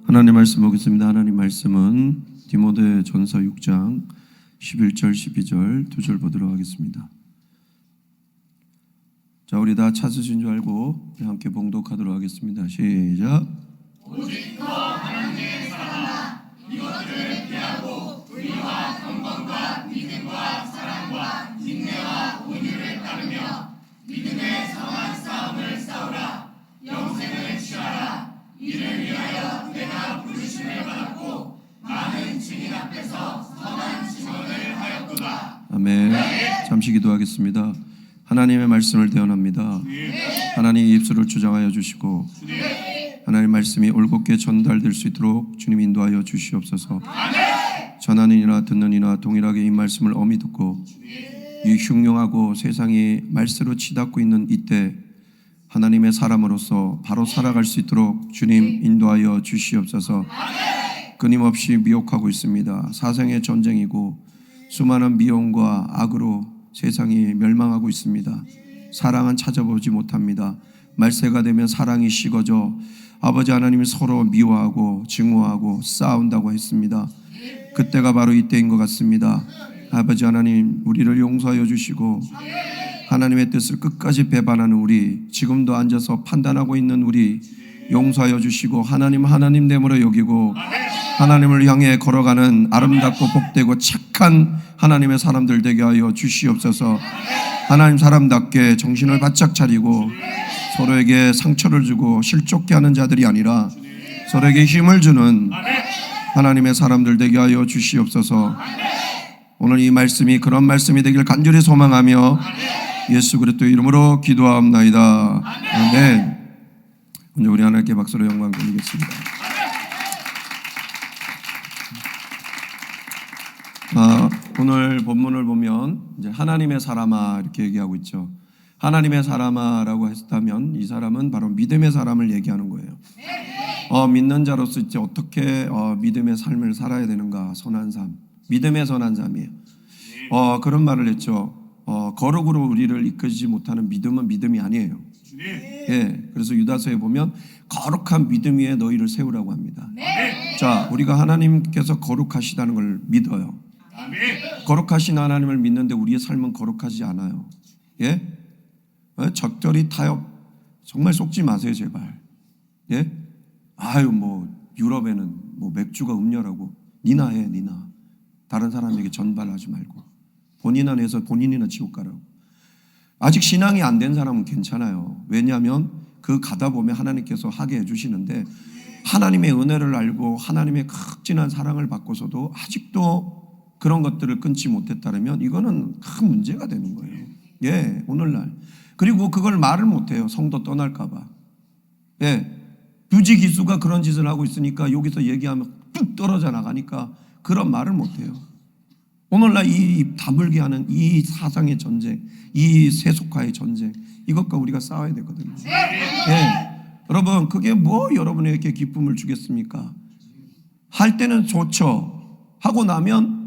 하나님 말씀 보겠습니다. 하나님 말씀은 디모데전서 6장 11절 12절 2절 보도록 하겠습니다. 자, 우리 다 찾으신 줄 알고 함께 봉독하도록 하겠습니다. 시작. 오직 너 하나님의 사랑아, 이것들을 피하고 의와 경건과 믿음과 사랑과 인내와 온유를 따르며 믿음의 성한 싸움을 싸우라. 영생을 취하라. 이를 위하여 내가 부르심을 받았고 많은 증인 앞에서 선한 증언을 하였도다. 아멘. 잠시 기도하겠습니다. 하나님의 말씀을 대언합니다. 하나님 입술을 주장하여 주시고 하나님 말씀이 올곧게 전달될 수 있도록 주님 인도하여 주시옵소서. 전하는 이나 듣는 이나 동일하게 이 말씀을 엄히 듣고 이 흉흉하고 세상이 말세로 치닫고 있는 이때 하나님의 사람으로서 바로 살아갈 수 있도록 주님 인도하여 주시옵소서. 끊임없이 미혹하고 있습니다. 사생의 전쟁이고 수많은 미움과 악으로 세상이 멸망하고 있습니다. 사랑은 찾아보지 못합니다. 말세가 되면 사랑이 식어져 아버지 하나님이 서로 미워하고 증오하고 싸운다고 했습니다. 그때가 바로 이때인 것 같습니다. 아버지 하나님, 우리를 용서하여 주시고 하나님의 뜻을 끝까지 배반하는 우리, 지금도 앉아서 판단하고 있는 우리 용서하여 주시고 하나님됨으로 여기고 하나님을 향해 걸어가는 아름답고 복되고 착한 하나님의 사람들 되게 하여 주시옵소서. 하나님 사람답게 정신을 바짝 차리고 서로에게 상처를 주고 실족케 하는 자들이 아니라 서로에게 힘을 주는 하나님의 사람들 되게 하여 주시옵소서. 오늘 이 말씀이 그런 말씀이 되길 간절히 소망하며 예수 그리스도의 이름으로 기도하옵나이다. 아멘. 먼저 우리 하나님께 박수로 영광 돌리겠습니다. 오늘 본문을 보면 이제 하나님의 사람아 이렇게 얘기하고 있죠. 하나님의 사람아라고 했다면 이 사람은 바로 믿음의 사람을 얘기하는 거예요. 믿는 자로서 이제 어떻게 믿음의 삶을 살아야 되는가. 선한 삶, 믿음의 선한 삶이에요. 그런 말을 했죠. 거룩으로 우리를 이끌지 못하는 믿음은 믿음이 아니에요. 예, 그래서 유다서에 보면 거룩한 믿음 위에 너희를 세우라고 합니다. 자, 우리가 하나님께서 거룩하시다는 걸 믿어요. 거룩하신 하나님을 믿는데 우리의 삶은 거룩하지 않아요. 예? 적절히 타협 정말 속지 마세요, 제발. 예? 유럽에는 맥주가 음료라고 니나 해, 니나. 다른 사람에게 전발하지 말고 본인 안에서 본인이나 지옥 가라고. 아직 신앙이 안 된 사람은 괜찮아요. 왜냐하면 그 가다 보면 하나님께서 하게 해주시는데 하나님의 은혜를 알고 하나님의 극진한 사랑을 받고서도 아직도 그런 것들을 끊지 못했다면 이거는 큰 문제가 되는 거예요. 예, 오늘날. 그리고 그걸 말을 못해요. 성도 떠날까 봐. 예, 부지기수가 그런 짓을 하고 있으니까 여기서 얘기하면 뚝 떨어져 나가니까 그런 말을 못해요. 오늘날 이 다물게 하는 이 사상의 전쟁, 이 세속화의 전쟁, 이것과 우리가 싸워야 되거든요. 예, 여러분, 그게 여러분에게 기쁨을 주겠습니까? 할 때는 좋죠. 하고 나면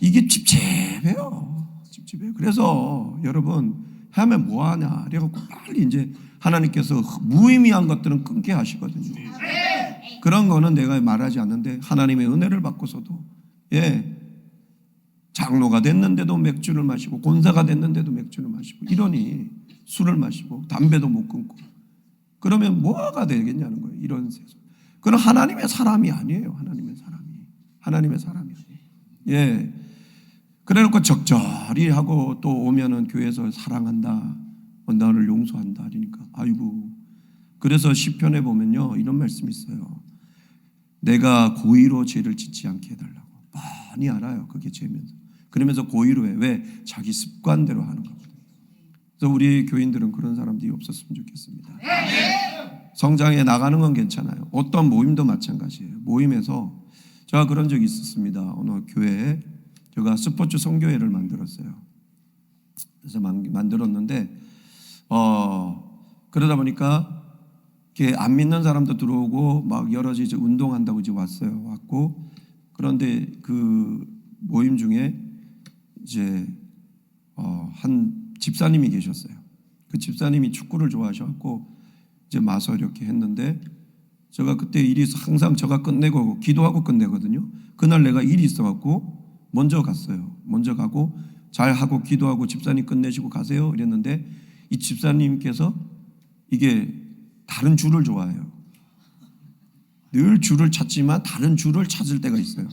이게 찝찝해요. 찝찝해요. 그래서 여러분, 하면 뭐하냐 그래갖고 빨리 이제 하나님께서 무의미한 것들은 끊게 하시거든요. 그런 거는 내가 말하지 않는데 하나님의 은혜를 받고서도, 예, 장로가 됐는데도 맥주를 마시고 권사가 됐는데도 맥주를 마시고 이러니 술을 마시고 담배도 못 끊고 그러면 뭐가 되겠냐는 거예요. 이런 세상. 그건 하나님의 사람이 아니에요. 하나님의 사람이 아니에요. 예. 그래놓고 적절히 하고 또 오면은 교회에서 사랑한다, 너를 용서한다 그러니까 아이고. 그래서 시편에 보면요 이런 말씀이 있어요. 내가 고의로 죄를 짓지 않게 해달라고. 많이 알아요. 그게 죄면서. 그러면서 고의로 해. 왜? 자기 습관대로 하는 거거든요. 그래서 우리 교인들은 그런 사람들이 없었으면 좋겠습니다. 성장해 나가는 건 괜찮아요. 어떤 모임도 마찬가지예요. 모임에서 제가 그런 적이 있었습니다. 어느 교회에 제가 스포츠 선교회를 만들었어요. 그래서 만들었는데 그러다 보니까 안 믿는 사람도 들어오고 막 여러 가지 운동한다고 이제 왔고 그런데 그 모임 중에 이제 한 집사님이 계셨어요. 그 집사님이 축구를 좋아하셔갖고 이제 마서 이렇게 했는데 제가 그때 일이 항상 제가 끝내고 기도하고 끝내거든요. 그날 내가 일이 있어갖고 먼저 갔어요. 먼저 가고 잘하고 기도하고 집사님 끝내시고 가세요 이랬는데 이 집사님께서 이게 다른 주를 좋아해요. 늘 주를 찾지만 다른 주를 찾을 때가 있어요.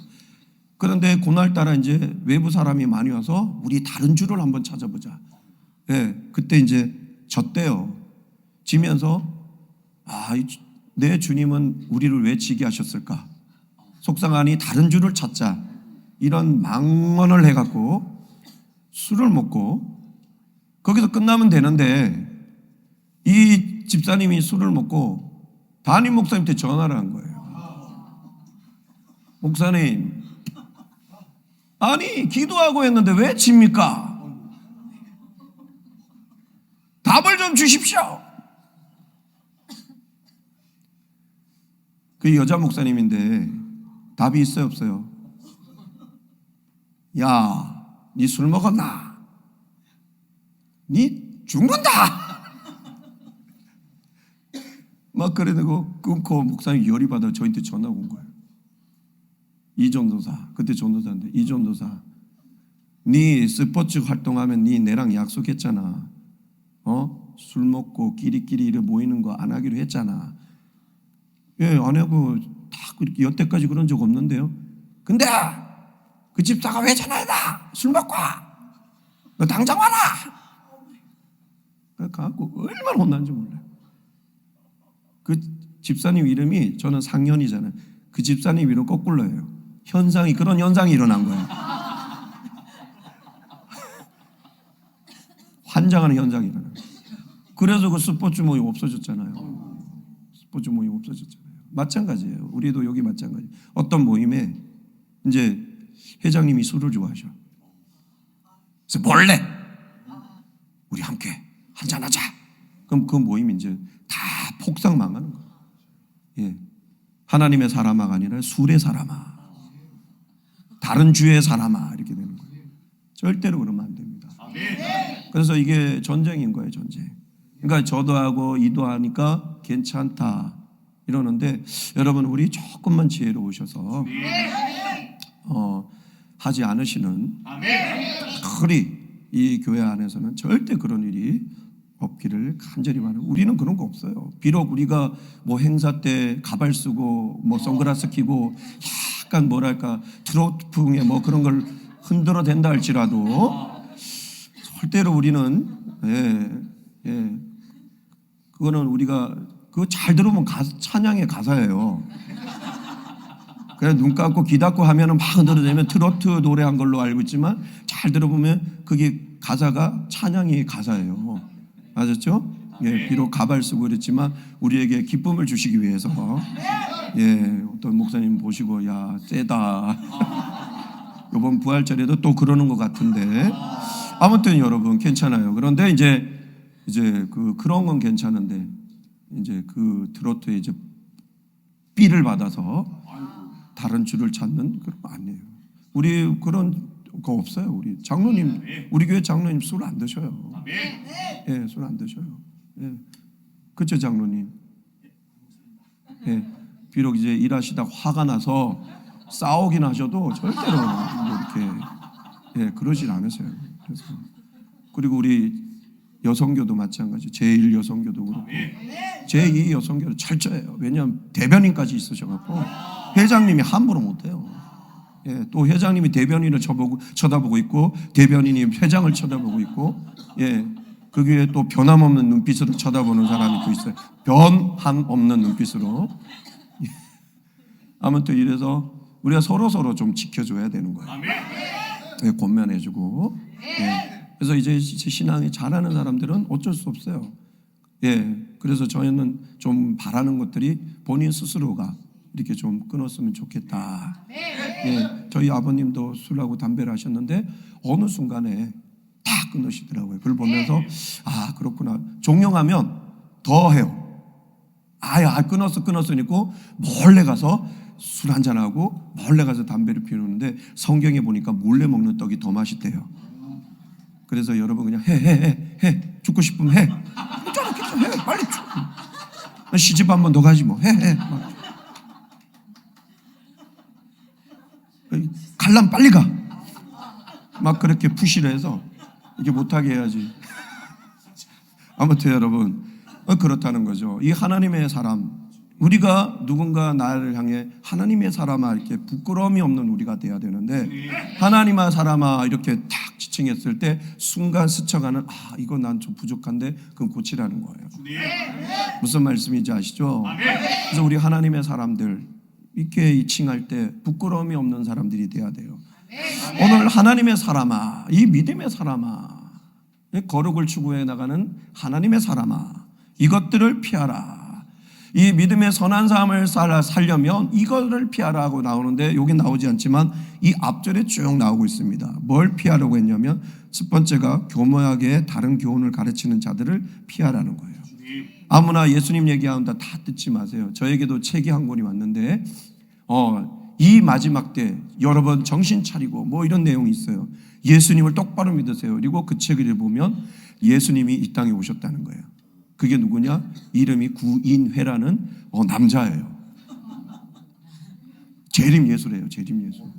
그런데 그날따라 이제 외부 사람이 많이 와서 우리 다른 주를 한번 찾아보자. 예, 그때 이제 졌대요. 지면서 내 주님은 우리를 왜 지게 하셨을까? 속상하니 다른 주를 찾자. 이런 망언을 해갖고 술을 먹고 거기서 끝나면 되는데 이 집사님이 술을 먹고 담임 목사님한테 전화를 한 거예요. 목사님, 아니 기도하고 했는데 왜 집니까? 답을 좀 주십시오. 그 여자 목사님인데 답이 있어요 없어요? 야, 니 술 먹었나? 니 죽는다. 막 그래도 끊고 목사님 열이 받아 저한테 전화 온 거예요. 이전도사, 그때 전도사인데 이전도사, 니 스포츠 활동하면 니 내랑 약속했잖아. 술 먹고 끼리끼리 이래 모이는 거 안 하기로 했잖아. 예, 안 하고 다 그렇게 여태까지 그런 적 없는데요. 근데 그 집사가 왜 전화해다? 술 먹고 와. 너 당장 와라. 그래갖고 얼마나 혼난지 몰라요. 그 집사님 이름이 저는 상현이잖아요. 그 집사님 이름 거꾸로예요. 그런 현상이 일어난 거예요. 환장하는 현상이 일어나요. 그래서 그 스포츠 모임 없어졌잖아요. 스포츠 모임 없어졌잖아요. 마찬가지예요. 우리도 여기 마찬가지. 어떤 모임에 이제 회장님이 술을 좋아하셔. 그래서 몰래 우리 함께 한잔하자. 그럼 그 모임이 이제 다 폭삭 망하는 거예요. 예. 하나님의 사람아가 아니라 술의 사람아, 다른 주의 사람아 이렇게 되는 거예요. 절대로 그러면 안 됩니다. 그래서 이게 전쟁인 거예요, 전쟁. 그러니까 저도 하고 이도 하니까 괜찮다 이러는데 여러분 우리 조금만 지혜로우셔서 하지 않으시는 특히 이 교회 안에서는 절대 그런 일이 없기를 간절히 바랍니다. 우리는 그런 거 없어요. 비록 우리가 뭐 행사 때 가발 쓰고 뭐 선글라스 끼고 약간 뭐랄까 트로트풍에 뭐 그런 걸 흔들어 댄다 할지라도 절대로 우리는 그거는 우리가 그거 잘 들으면 찬양의 가사예요. 그래 눈 감고 귀 닫고 하면은 막 흔들어대면 트로트 노래한 걸로 알고 있지만 잘 들어보면 그게 가사가 찬양의 가사예요. 맞았죠? 예, 비록 가발 쓰고 그랬지만 우리에게 기쁨을 주시기 위해서 어떤 목사님 보시고 야 세다. 이번 부활절에도 또 그러는 것 같은데 아무튼 여러분 괜찮아요. 그런데 이제 그런 건 괜찮은데 이제 그 트로트에 이제 삐를 받아서 다른 주를 찾는 그런 거 아니에요. 우리 그런 거 없어요. 우리 장로님, 우리 교회 장로님 술 안 드셔요. 예, 술 안 드셔요. 예, 그렇죠 장로님. 예, 비록 이제 일하시다 화가 나서 싸우긴 하셔도 절대로 이렇게 그러질 않으세요. 그래서 그리고 우리 여성교도 마찬가지. 제1여성교도 그렇고 제2여성교도 철저해요. 왜냐하면 대변인까지 있으셔갖고 회장님이 함부로 못해요. 예, 또 회장님이 대변인을 쳐다보고 있고 대변인이 회장을 쳐다보고 있고 그 위에 또 변함없는 눈빛으로 쳐다보는 사람이 또 있어요. 변함 없는 눈빛으로. 아무튼 이래서 우리가 서로 좀 지켜줘야 되는 거예요. 예, 권면해주고. 그래서 이제 신앙이 잘하는 사람들은 어쩔 수 없어요. 그래서 저희는 좀 바라는 것들이 본인 스스로가 이렇게 좀 끊었으면 좋겠다. 저희 아버님도 술하고 담배를 하셨는데 어느 순간에 다 끊으시더라고요. 그걸 보면서 그렇구나. 종영하면 더 해요. 끊었으니까 몰래 가서 술 한잔하고 몰래 가서 담배를 피우는데 성경에 보니까 몰래 먹는 떡이 더 맛있대요. 그래서 여러분 그냥 해. 죽고 싶으면 해. 괜찮아, 해. 빨리 죽. 시집 한 번 더 가지 뭐. 해. 갈라면 빨리 가. 막 그렇게 푸시를 해서 이게 못하게 해야지. 아무튼 여러분 그렇다는 거죠. 이 하나님의 사람, 우리가 누군가 나를 향해 하나님의 사람아 이렇게 부끄러움이 없는 우리가 돼야 되는데, 하나님의 사람아 이렇게 탁 지칭했을 때 순간 스쳐가는 이거 난 좀 부족한데 그건 고치라는 거예요. 무슨 말씀인지 아시죠? 그래서 우리 하나님의 사람들 이렇게 칭할 때 부끄러움이 없는 사람들이 돼야 돼요. 오늘 하나님의 사람아, 이 믿음의 사람아, 거룩을 추구해 나가는 하나님의 사람아, 이것들을 피하라. 이 믿음의 선한 삶을 살려면 이것을 피하라고 나오는데 여기 나오지 않지만 이 앞절에 쭉 나오고 있습니다. 뭘 피하라고 했냐면 첫 번째가 교묘하게 다른 교훈을 가르치는 자들을 피하라는 거예요. 아무나 예수님 얘기하는데 다 듣지 마세요. 저에게도 책이 한 권이 왔는데 이 마지막 때 여러분 정신 차리고 뭐 이런 내용이 있어요. 예수님을 똑바로 믿으세요. 그리고 그 책을 보면 예수님이 이 땅에 오셨다는 거예요. 그게 누구냐? 이름이 구인회라는 남자예요. 재림 예수래요. 재림 예수.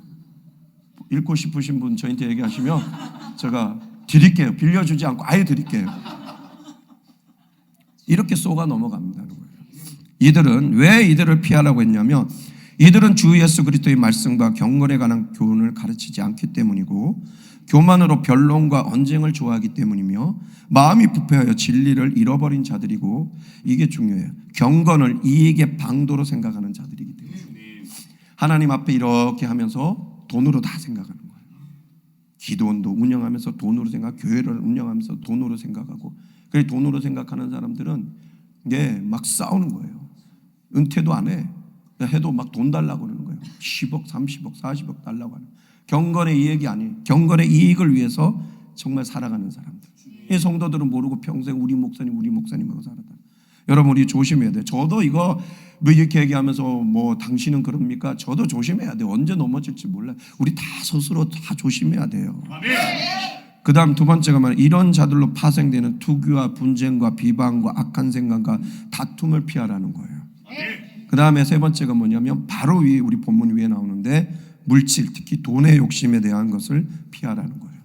읽고 싶으신 분 저한테 얘기하시면 제가 드릴게요. 빌려주지 않고 아예 드릴게요. 이렇게 쏘가 넘어간다는 거예요. 이들은 왜 이들을 피하라고 했냐면 이들은 주 예수 그리스도의 말씀과 경건에 관한 교훈을 가르치지 않기 때문이고, 교만으로 변론과 언쟁을 좋아하기 때문이며, 마음이 부패하여 진리를 잃어버린 자들이고, 이게 중요해요. 경건을 이익의 방도로 생각하는 자들이기 때문에 하나님 앞에 이렇게 하면서 돈으로 다 생각하는 거예요. 기도원도 운영하면서 돈으로 생각, 교회를 운영하면서 돈으로 생각하고, 그래서 돈으로 생각하는 사람들은 이게 막 싸우는 거예요. 은퇴도 안 해. 해도 막 돈 달라고 그러는 거예요. 10억, 30억, 40억 달라고 하는. 경건의 이익이 아니에요. 경건의 이익을 위해서 정말 살아가는 사람들. 이 성도들은 모르고 평생 우리 목사님하고 살았다. 여러분 우리 조심해야 돼요. 저도 이거 뭐 이렇게 얘기하면서 뭐 당신은 그럽니까? 저도 조심해야 돼요. 언제 넘어질지 몰라요. 우리 다 스스로 다 조심해야 돼요. 그 다음 두 번째가 말이에요. 이런 자들로 파생되는 투기와 분쟁과 비방과 악한 생각과 다툼을 피하라는 거예요. 그 다음에 세 번째가 뭐냐면 바로 위에 우리 본문 위에 나오는데 물질, 특히 돈의 욕심에 대한 것을 피하라는 거예요.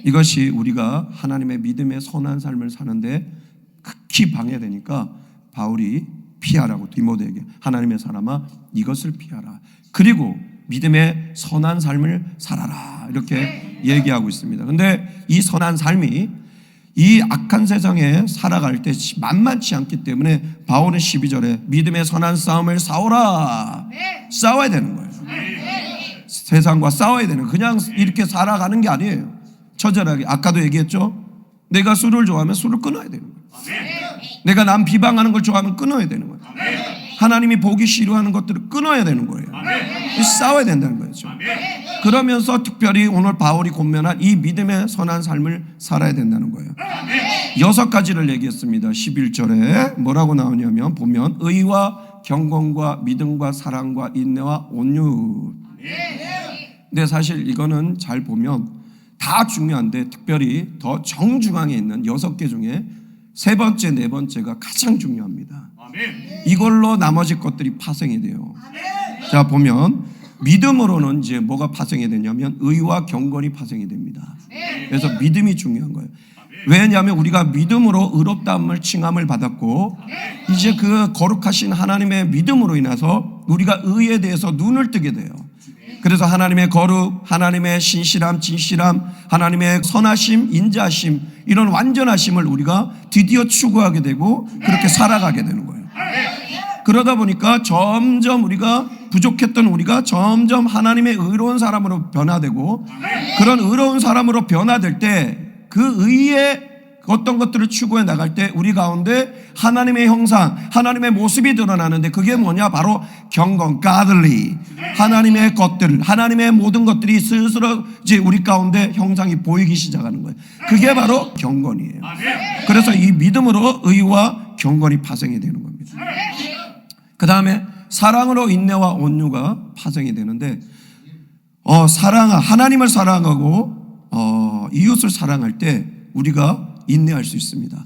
이것이 우리가 하나님의 믿음의 선한 삶을 사는데 극히 방해되니까 바울이 피하라고 디모데에게, 하나님의 사람아 이것을 피하라. 그리고 믿음의 선한 삶을 살아라 이렇게 얘기하고 있습니다. 근데 이 선한 삶이 이 악한 세상에 살아갈 때 만만치 않기 때문에 바울은 12절에 믿음의 선한 싸움을 싸워라. 싸워야 되는 거예요. 세상과 싸워야 되는, 그냥 이렇게 살아가는 게 아니에요. 처절하게. 아까도 얘기했죠. 내가 술을 좋아하면 술을 끊어야 되는 거예요. 내가 남 비방하는 걸 좋아하면 끊어야 되는 거예요. 하나님이 보기 싫어하는 것들을 끊어야 되는 거예요. 싸워야 된다는 거죠. 그러면서 특별히 오늘 바울이 권면한 이 믿음의 선한 삶을 살아야 된다는 거예요. 6가지를 얘기했습니다. 11절에 뭐라고 나오냐면 보면 의와 경건과 믿음과 사랑과 인내와 온유. 근데 사실 이거는 잘 보면 다 중요한데 특별히 더 정중앙에 있는 6개 중에 세 번째, 네 번째가 가장 중요합니다. 이걸로 나머지 것들이 파생이 돼요. 자 보면 믿음으로는 이제 뭐가 파생이 되냐면 의와 경건이 파생이 됩니다. 그래서 믿음이 중요한 거예요. 왜냐하면 우리가 믿음으로 의롭다함을 칭함을 받았고 이제 그 거룩하신 하나님의 믿음으로 인해서 우리가 의에 대해서 눈을 뜨게 돼요. 그래서 하나님의 거룩, 하나님의 신실함, 진실함, 하나님의 선하심, 인자심, 이런 완전하심을 우리가 드디어 추구하게 되고 그렇게 살아가게 되는 거예요. 그러다 보니까 점점 우리가 부족했던 우리가 점점 하나님의 의로운 사람으로 변화되고, 그런 의로운 사람으로 변화될 때 그 의의 어떤 것들을 추구해 나갈 때 우리 가운데 하나님의 형상, 하나님의 모습이 드러나는데 그게 뭐냐? 바로 경건, godly, 하나님의 것들, 하나님의 모든 것들이 스스로 이제 우리 가운데 형상이 보이기 시작하는 거예요. 그게 바로 경건이에요. 그래서 이 믿음으로 의와 경건이 파생이 되는 겁니다. 그 다음에 사랑으로 인내와 온유가 파생이 되는데, 하나님을 사랑하고 이웃을 사랑할 때 우리가 인내할 수 있습니다.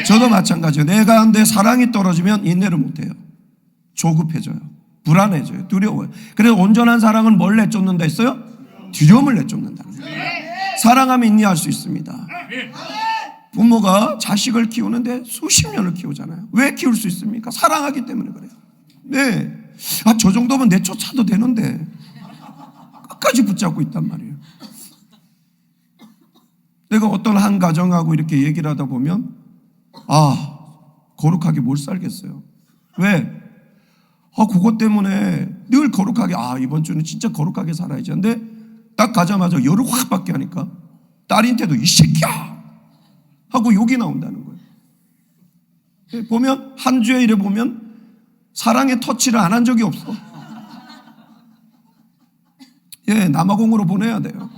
저도 마찬가지예요. 내가 근데 사랑이 떨어지면 인내를 못해요. 조급해져요. 불안해져요. 두려워요. 그래서 온전한 사랑은 뭘 내쫓는다 했어요? 두려움을 내쫓는다는 거예요. 사랑하면 인내할 수 있습니다. 부모가 자식을 키우는데 수십 년을 키우잖아요. 왜 키울 수 있습니까? 사랑하기 때문에 그래요. 네. 저 정도면 내쫓아도 되는데 끝까지 붙잡고 있단 말이에요. 내가 어떤 한 가정하고 이렇게 얘기를 하다 보면 거룩하게 못 살겠어요. 왜? 그것 때문에 늘 거룩하게 이번 주는 진짜 거룩하게 살아야지. 근데 딱 가자마자 열을 확 받게 하니까 딸한테도 이 새끼야 하고 욕이 나온다는 거예요. 보면 한 주에 이래 보면 사랑의 터치를 안 한 적이 없어. 남아공으로 보내야 돼요.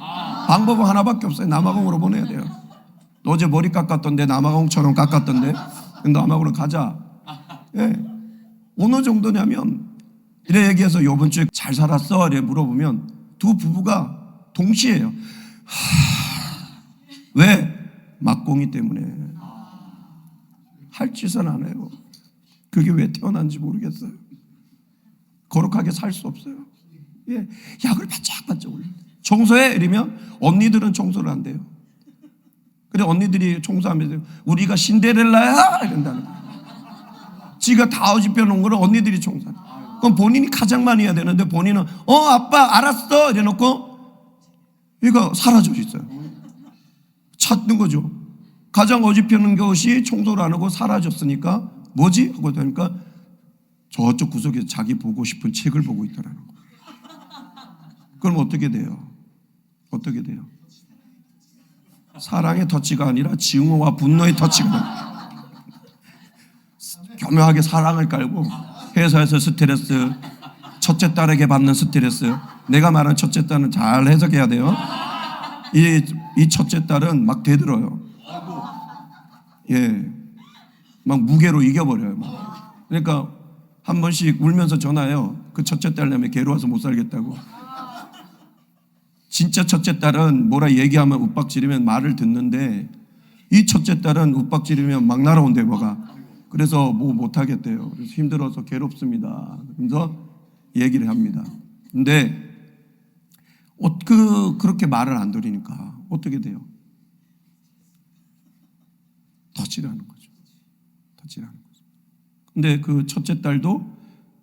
방법은 하나밖에 없어요. 남아공으로 보내야 돼요. 너 어제 머리 깎았던데 남아공처럼 깎았던데 남아공으로 가자. 어느 정도냐면 이래 얘기해서 이번 주에 잘 살았어? 이래 물어보면 두 부부가 동시에요. 왜? 막공이 때문에. 할 짓은 안 해요. 그게 왜 태어난지 모르겠어요. 거룩하게 살 수 없어요. 약을 바짝바짝 올려. 청소해? 이러면 언니들은 청소를 안 돼요. 그래 언니들이 청소하면서 우리가 신데렐라야? 이런다는 거예요. 지가 다 어집혀 놓은 거를 언니들이 청소하는 거예요. 그럼 본인이 가장 많이 해야 되는데 본인은 아빠 알았어 이래놓고 얘가 사라져 있어요. 찾는 거죠. 가장 어집혀 놓은 것이 청소를 안 하고 사라졌으니까 뭐지? 하고 보니까 저쪽 구석에서 자기 보고 싶은 책을 보고 있더라는 거예요. 그럼 어떻게 돼요? 어떻게 돼요? 사랑의 터치가 아니라 증오와 분노의 터치가 교묘하게 사랑을 깔고 회사에서 스트레스, 첫째 딸에게 받는 스트레스. 내가 말하는 첫째 딸은 잘 해석해야 돼요. 이 첫째 딸은 막 대들어요. 막 무게로 이겨버려요. 막. 그러니까 한 번씩 울면서 전화해요. 그 첫째 딸 때문에 괴로워서 못 살겠다고. 진짜 첫째 딸은 뭐라 얘기하면 윽박지르면 말을 듣는데 이 첫째 딸은 윽박지르면 막 날아온대 뭐가. 그래서 뭐 못하겠대요. 그래서 힘들어서 괴롭습니다. 그래서 얘기를 합니다. 근데 그렇게 말을 안 들으니까 어떻게 돼요? 터치를 하는 거죠. 터치를 하는 거죠. 근데 그 첫째 딸도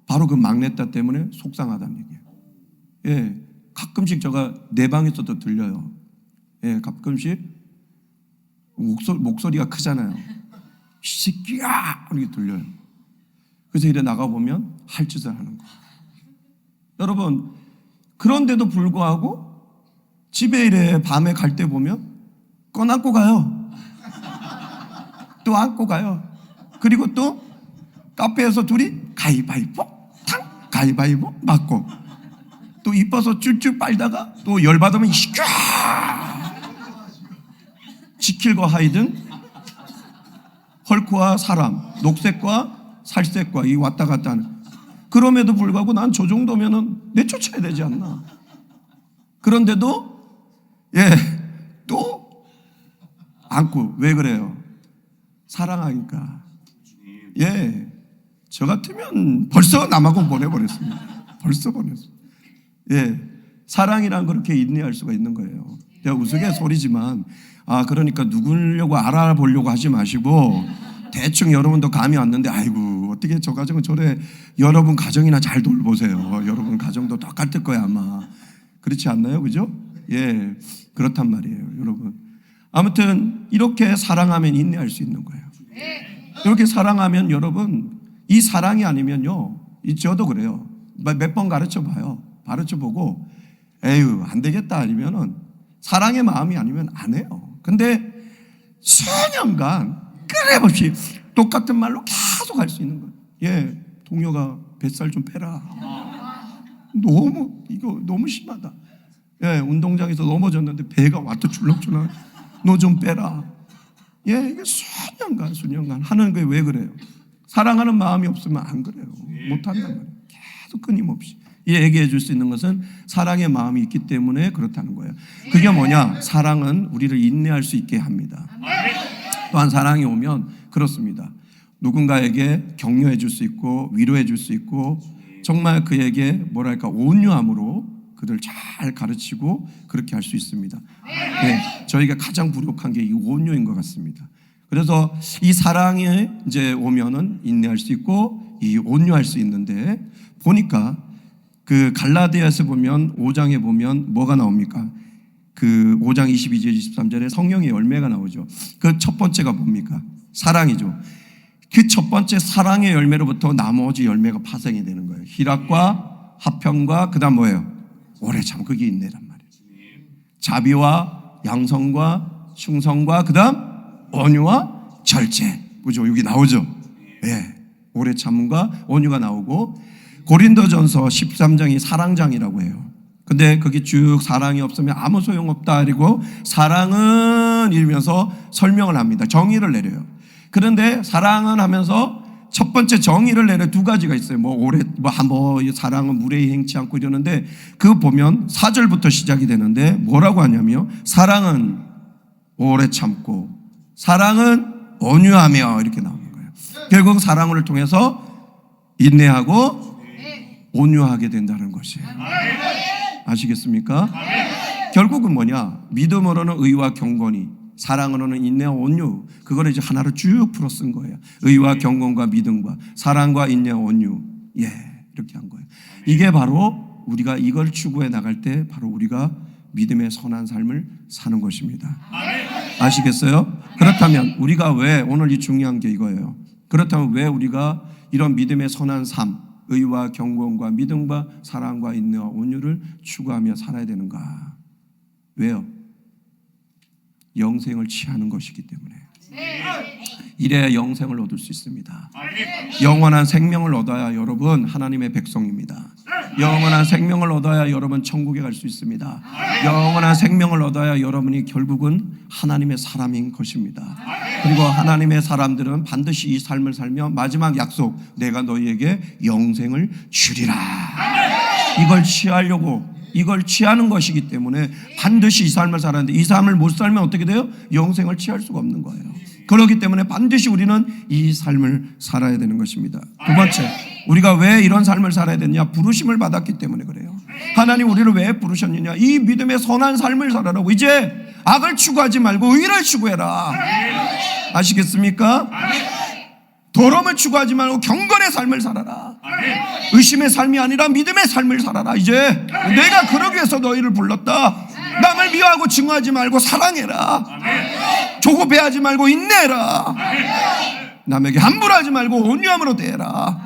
바로 그 막내딸 때문에 속상하다는 얘기예요. 가끔씩 제가 내 방에서도 들려요. 가끔씩 목소리가 크잖아요. 이 새끼야! 이렇게 들려요. 그래서 이래 나가보면 할 짓을 하는 거예요. 여러분, 그런데도 불구하고 집에 이래 밤에 갈 때 보면 꺼안고 가요. 또 안고 가요. 그리고 또 카페에서 둘이 가위바위보, 가위바위보 맞고 또 이뻐서 쭉쭉 빨다가 또 열받으면 슈 지킬과 하이든 헐크와 사람, 녹색과 살색과 이 왔다 갔다 하는. 그럼에도 불구하고 난 저 정도면은 내쫓아야 되지 않나. 그런데도 또 안고. 왜 그래요? 사랑하니까. 저 같으면 벌써 남하고 보내버렸습니다. 벌써 보냈어요. 사랑이란 그렇게 인내할 수가 있는 거예요. 제가 우스갯소리지만 그러니까 누구려고 알아보려고 하지 마시고 대충 여러분도 감이 왔는데 아이고 어떻게 저 가정은 저래. 여러분 가정이나 잘 돌보세요. 여러분 가정도 똑같을 거야 아마. 그렇지 않나요? 그죠? 그렇단 말이에요 여러분. 아무튼 이렇게 사랑하면 인내할 수 있는 거예요. 이렇게 사랑하면 여러분 이 사랑이 아니면요 저도 그래요. 몇 번 가르쳐 봐요. 가르쳐 보고 에휴 안 되겠다 아니면은 사랑의 마음이 아니면 안 해요. 근데 수년간 끊임없이 똑같은 말로 계속 할 수 있는 거예요. 동료가 뱃살 좀 빼라. 이거 너무 심하다. 운동장에서 넘어졌는데 배가 왔다 출렁출렁. 너 좀 빼라. 이게 수년간 하는 게 왜 그래요? 사랑하는 마음이 없으면 안 그래요. 못 한단 말이에요. 계속 끊임없이. 얘기해 줄 수 있는 것은 사랑의 마음이 있기 때문에 그렇다는 거예요. 그게 뭐냐? 사랑은 우리를 인내할 수 있게 합니다. 또한 사랑이 오면 그렇습니다. 누군가에게 격려해 줄 수 있고 위로해 줄 수 있고 정말 그에게 뭐랄까 온유함으로 그들 잘 가르치고 그렇게 할 수 있습니다. 네, 저희가 가장 부족한 게 이 온유인 것 같습니다. 그래서 이 사랑이 이제 오면은 인내할 수 있고 이 온유할 수 있는데, 보니까 그 갈라디아에서 보면 5장에 보면 뭐가 나옵니까? 그 5장 22절 23절에 성령의 열매가 나오죠. 그 첫 번째가 뭡니까? 사랑이죠. 그 첫 번째 사랑의 열매로부터 나머지 열매가 파생이 되는 거예요. 희락과 화평과 그다음 뭐예요? 오래 참, 그게 인내란 말이에요. 자비와 양성과 충성과 그다음 온유와 절제. 그죠? 여기 나오죠. 예. 오래 참음과 온유가 나오고, 고린도전서 13장이 사랑장이라고 해요. 근데 거기 쭉 사랑이 없으면 아무 소용없다 그리고 사랑은 이러면서 설명을 합니다. 정의를 내려요. 그런데 사랑은 하면서 첫 번째 정의를 내려 두 가지가 있어요. 사랑은 무례히 행치 않고 이러는데, 그 보면 4절부터 시작이 되는데 뭐라고 하냐면 사랑은 오래 참고 사랑은 온유하며 이렇게 나오는 거예요. 결국 사랑을 통해서 인내하고 온유하게 된다는 것이에요. 아시겠습니까? 결국은 뭐냐? 믿음으로는 의와 경건이, 사랑으로는 인내와 온유, 그거를 이제 하나로 쭉 풀어 쓴 거예요. 의와 경건과 믿음과 사랑과 인내와 온유, 이렇게 한 거예요. 이게 바로 우리가 이걸 추구해 나갈 때 바로 우리가 믿음의 선한 삶을 사는 것입니다. 아시겠어요? 그렇다면 우리가 왜, 오늘 이 중요한 게 이거예요. 그렇다면 왜 우리가 이런 믿음의 선한 삶, 의와 경건과 믿음과 사랑과 인내와 온유를 추구하며 살아야 되는가? 왜요? 영생을 취하는 것이기 때문에. 이래야 영생을 얻을 수 있습니다. 영원한 생명을 얻어야 여러분 하나님의 백성입니다. 영원한 생명을 얻어야 여러분 천국에 갈 수 있습니다. 영원한 생명을 얻어야 여러분이 결국은 하나님의 사람인 것입니다. 그리고 하나님의 사람들은 반드시 이 삶을 살며 마지막 약속, 내가 너희에게 영생을 주리라. 이걸 취하는 것이기 때문에 반드시 이 삶을 살았는데, 이 삶을 못 살면 어떻게 돼요? 영생을 취할 수가 없는 거예요. 그렇기 때문에 반드시 우리는 이 삶을 살아야 되는 것입니다. 두 번째, 우리가 왜 이런 삶을 살아야 되느냐? 부르심을 받았기 때문에 그래요. 하나님 우리를 왜 부르셨느냐? 이 믿음의 선한 삶을 살아라고. 이제 악을 추구하지 말고 의를 추구해라. 아시겠습니까? 더러움을 추구하지 말고 경건의 삶을 살아라. 의심의 삶이 아니라 믿음의 삶을 살아라. 이제 내가 그러기 위해서 너희를 불렀다. 남을 미워하고 증오하지 말고 사랑해라. 조급해하지 말고 인내해라. 남에게 함부로하지 말고 온유함으로 대해라.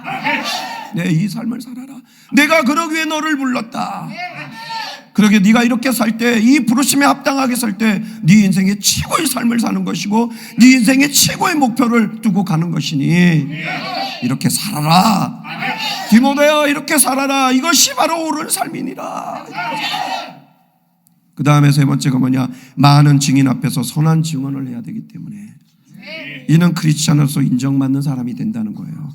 이 삶을 살아라. 내가 그러기 위해 너를 불렀다. 그러게 네가 이렇게 살 때, 이 부르심에 합당하게 살 때 네 인생의 최고의 삶을 사는 것이고 네 인생의 최고의 목표를 두고 가는 것이니 이렇게 살아라. 디모데야, 이렇게 살아라. 이것이 바로 옳은 삶이니라. 그 다음에 세 번째가 뭐냐? 많은 증인 앞에서 선한 증언을 해야 되기 때문에 이는 크리스찬으로서 인정받는 사람이 된다는 거예요.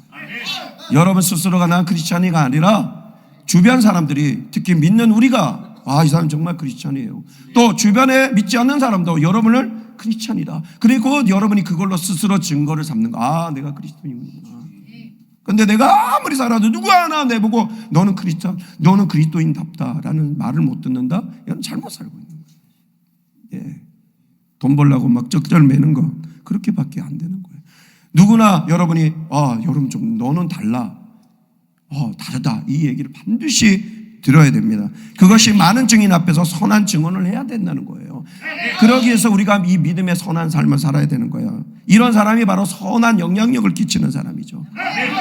여러분 스스로가 난 크리스찬이가 아니라 주변 사람들이, 특히 믿는 우리가, 이 사람 정말 크리스찬이에요. 또 주변에 믿지 않는 사람도 여러분을 크리스찬이다. 그리고 여러분이 그걸로 스스로 증거를 삼는 거. 내가 크리스찬이구나. 근데 내가 아무리 살아도 누구 하나 내보고 너는 크리스찬, 너는 그리스도인답다라는 말을 못 듣는다? 이건 잘못 살고 있는 거예요. 돈 벌려고 막 쩍절매는 거, 그렇게밖에 안 되는 거예요. 누구나 여러분이 여러분 좀 너는 달라, 다르다, 이 얘기를 반드시 들어야 됩니다. 그것이 많은 증인 앞에서 선한 증언을 해야 된다는 거예요. 그러기 위해서 우리가 이 믿음의 선한 삶을 살아야 되는 거예요. 이런 사람이 바로 선한 영향력을 끼치는 사람이죠.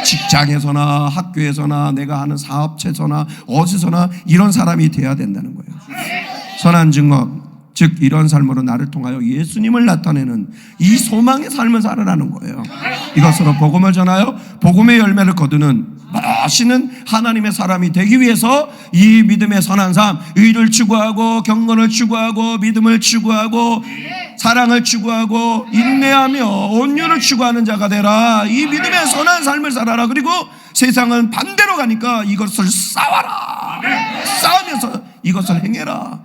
직장에서나 학교에서나 내가 하는 사업체에서나 어디서나 이런 사람이 돼야 된다는 거예요. 선한 증언, 즉 이런 삶으로 나를 통하여 예수님을 나타내는 이 소망의 삶을 살아라는 거예요. 이것으로 복음을 전하여 복음의 열매를 거두는 멋있는 하나님의 사람이 되기 위해서 이 믿음의 선한 삶, 의를 추구하고 경건을 추구하고 믿음을 추구하고 사랑을 추구하고 인내하며 온유를 추구하는 자가 되라. 이 믿음의 선한 삶을 살아라. 그리고 세상은 반대로 가니까 이것을 싸워라. 싸우면서 이것을 행해라.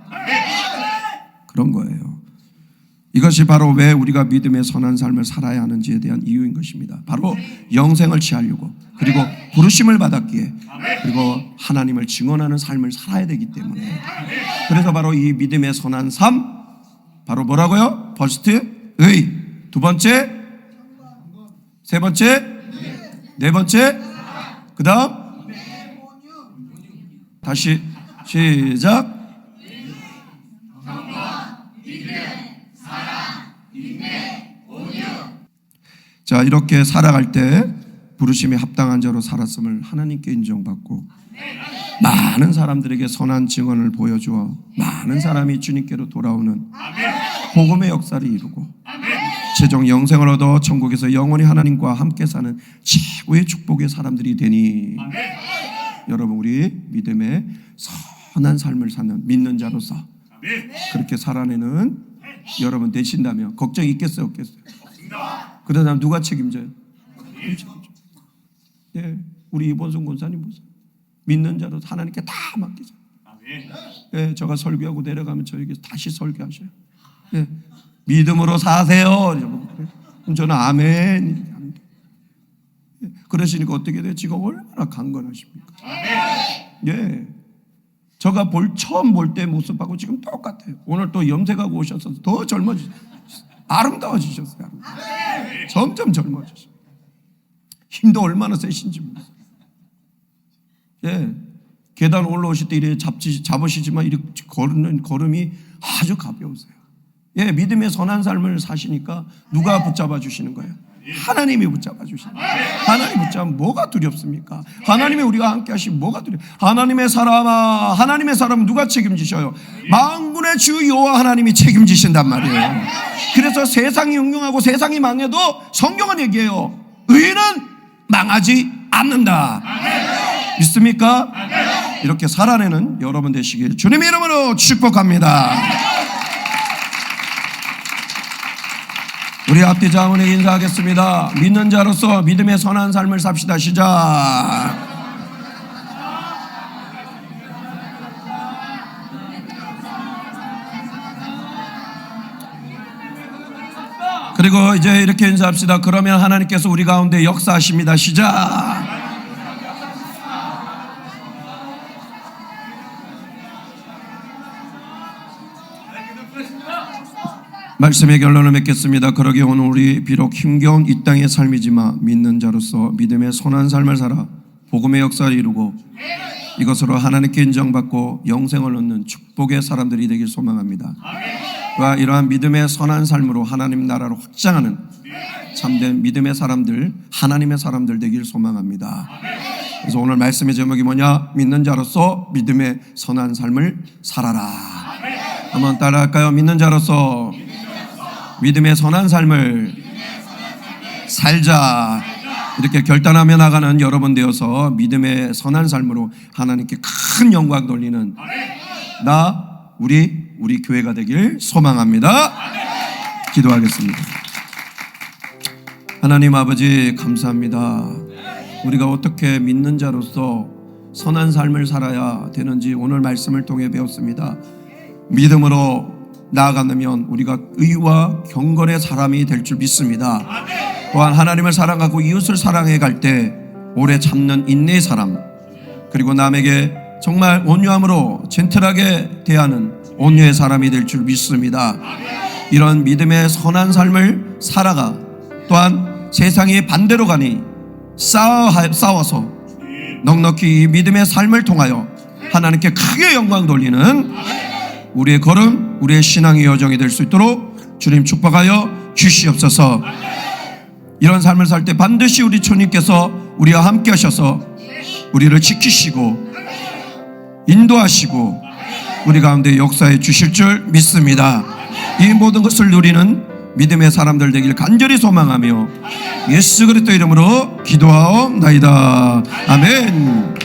그런 거예요. 이것이 바로 왜 우리가 믿음의 선한 삶을 살아야 하는지에 대한 이유인 것입니다. 바로 영생을 취하려고. 그리고 부르심을 받았기에, 그리고 하나님을 증언하는 삶을 살아야 되기 때문에, 그래서 바로 이 믿음의 선한 삶, 바로 뭐라고요? 퍼스트 의, 두 번째, 세 번째, 네 번째, 그 다음 다시 시작. 자, 이렇게 살아갈 때 부르심에 합당한 자로 살았음을 하나님께 인정받고, 많은 사람들에게 선한 증언을 보여주어 많은 사람이 주님께로 돌아오는 복음의 역사를 이루고, 최종 영생을 얻어 천국에서 영원히 하나님과 함께 사는 최고의 축복의 사람들이 되니, 여러분, 우리 믿음의 선한 삶을 사는 믿는 자로서 그렇게 살아내는 여러분 되신다면 걱정 있겠어요, 없겠어요? 그러다 누가 책임져요? 예, 우리 이본성 권사님 보세요. 믿는 자로 하나님께 다 맡기죠. 예, 제가 설교하고 내려가면 저에게 다시 설교하셔요. 예, 믿음으로 사세요. 그럼 저는 아멘 이렇게 합니다. 예, 그러시니까 어떻게 돼요? 지금 얼마나 강건하십니까? 예, 제가 처음 볼 때 모습하고 지금 똑같아요. 오늘 또 염색하고 오셔서 더 젊어지셨어요. 아름다워지셨어요. 점점 젊어지셨어요. 힘도 얼마나 세신지 모르겠어요. 예, 계단 올라오실 때 이렇게 잡으시지만 이렇게 걸는 걸음이 아주 가벼우세요. 예, 믿음의 선한 삶을 사시니까 누가 붙잡아 주시는 거예요? 하나님이 붙잡아 주시는 거예요. 하나님 붙잡으면 뭐가 두렵습니까? 하나님이 우리가 함께 하시면 뭐가 두렵? 하나님의 사람아, 하나님의 사람은 누가 책임지셔요? 만군의 주 여호와 하나님이 책임지신단 말이에요. 그래서 세상이 흉흉하고 세상이 망해도 성경은 얘기해요. 의인은 망하지 않는다. 믿습니까? 이렇게 살아내는 여러분 되시길 주님의 이름으로 축복합니다. 우리 앞뒤 자원에 인사하겠습니다. 믿는 자로서 믿음의 선한 삶을 삽시다. 시작. 그리고 이제 이렇게 인사합시다. 그러면 하나님께서 우리 가운데 역사하십니다. 시작. 말씀의 결론을 맺겠습니다. 그러기에 오늘 우리 비록 힘겨운 이 땅의 삶이지만 믿는 자로서 믿음의 선한 삶을 살아 복음의 역사를 이루고 이것으로 하나님께 인정받고 영생을 얻는 축복의 사람들이 되길 소망합니다. 와, 이러한 믿음의 선한 삶으로 하나님 나라로 확장하는 참된 믿음의 사람들, 하나님의 사람들 되길 소망합니다. 그래서 오늘 말씀의 제목이 뭐냐? 믿는 자로서 믿음의 선한 삶을 살아라. 한번 따라할까요? 믿는 자로서 믿음의 선한 삶을 살자. 이렇게 결단하며 나가는 여러분 되어서 믿음의 선한 삶으로 하나님께 큰 영광 돌리는 우리 교회가 되길 소망합니다. 기도하겠습니다. 하나님 아버지 감사합니다. 우리가 어떻게 믿는 자로서 선한 삶을 살아야 되는지 오늘 말씀을 통해 배웠습니다. 믿음으로 나아가면 우리가 의와 경건의 사람이 될 줄 믿습니다. 또한 하나님을 사랑하고 이웃을 사랑해 갈 때 오래 참는 인내의 사람, 그리고 남에게 정말 온유함으로 젠틀하게 대하는 온유의 사람이 될 줄 믿습니다. 이런 믿음의 선한 삶을 살아가 또한 세상이 반대로 가니 싸워서 넉넉히 이 믿음의 삶을 통하여 하나님께 크게 영광 돌리는 우리의 걸음, 우리의 신앙의 여정이 될 수 있도록 주님 축복하여 주시옵소서. 이런 삶을 살 때 반드시 우리 주님께서 우리와 함께 하셔서 우리를 지키시고 인도하시고 우리 가운데 역사해 주실 줄 믿습니다. 이 모든 것을 누리는 믿음의 사람들 되길 간절히 소망하며 예수 그리스도 이름으로 기도하옵나이다. 아멘.